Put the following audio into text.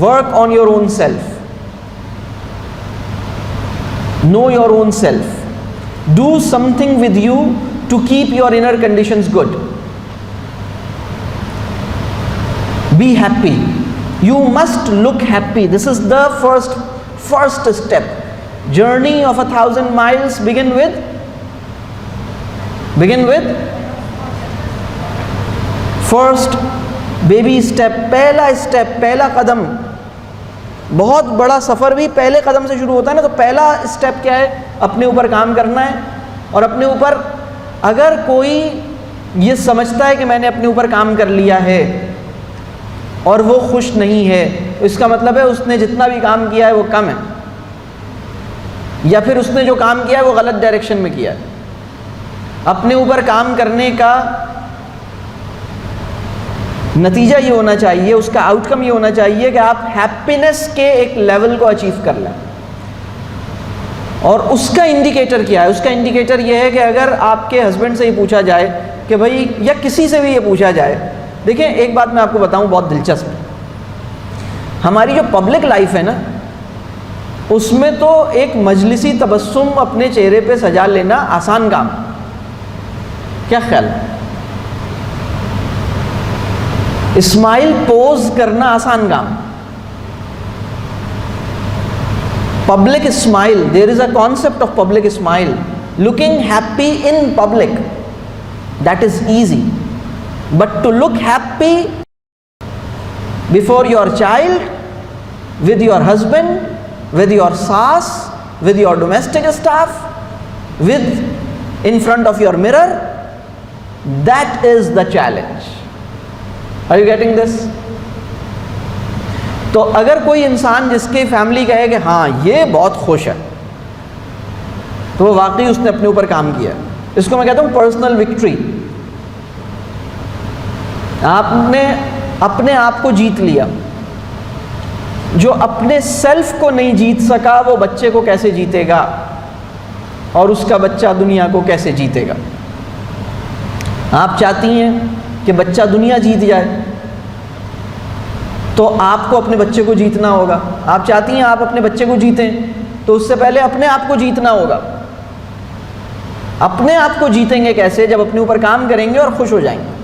Work on your own self, know your own self, do something with you to keep your inner conditions good, be happy, you must look happy. This is the first step. Journey of 1,000 miles begin with first baby step, पहला step, पहला कदम। बहुत बड़ा सफ़र भी पहले कदम से शुरू होता है ना। तो पहला स्टेप क्या है? अपने ऊपर काम करना है। और अपने ऊपर अगर कोई ये समझता है कि मैंने अपने ऊपर काम कर लिया है और वो खुश नहीं है, तो इसका मतलब है उसने जितना भी काम किया है वो कम है, या फिर उसने जो काम किया है वो गलत डायरेक्शन में किया है। अपने ऊपर काम करने का नतीजा ये होना चाहिए, उसका आउटकम ये होना चाहिए कि आप हैप्पीनेस के एक लेवल को अचीव कर लें। और उसका इंडिकेटर क्या है? उसका इंडिकेटर ये है कि अगर आपके हस्बैंड से ही पूछा जाए कि भाई, या किसी से भी ये पूछा जाए, देखिए एक बात मैं आपको बताऊं बहुत दिलचस्प, हमारी जो पब्लिक लाइफ है ना, उसमें तो एक मजलिसी तबस्सुम अपने चेहरे पे सजा लेना आसान काम, क्या ख्याल? स्माइल पोज करना आसान काम, public smile, there is a concept of public smile, looking happy in public, that is easy. But to look happy before your child, with your husband, with your spouse, with your domestic staff, in front of your mirror, that is the challenge. Are you getting this? तो अगर कोई इंसान जिसकी family कहे कि हाँ ये बहुत खुश है, तो वो वाकई उसने अपने ऊपर काम किया। इसको मैं कहता हूँ पर्सनल विक्ट्री। आपने अपने आप को जीत लिया। जो अपने सेल्फ को नहीं जीत सका वो बच्चे को कैसे जीतेगा, और उसका बच्चा दुनिया को कैसे जीतेगा? आप चाहती हैं कि बच्चा दुनिया जीत जाए, तो आपको अपने बच्चे को जीतना होगा। आप चाहती हैं आप अपने बच्चे को जीतें, तो उससे पहले अपने आप को जीतना होगा। अपने आप को जीतेंगे कैसे? जब अपने ऊपर काम करेंगे और खुश हो जाएंगे।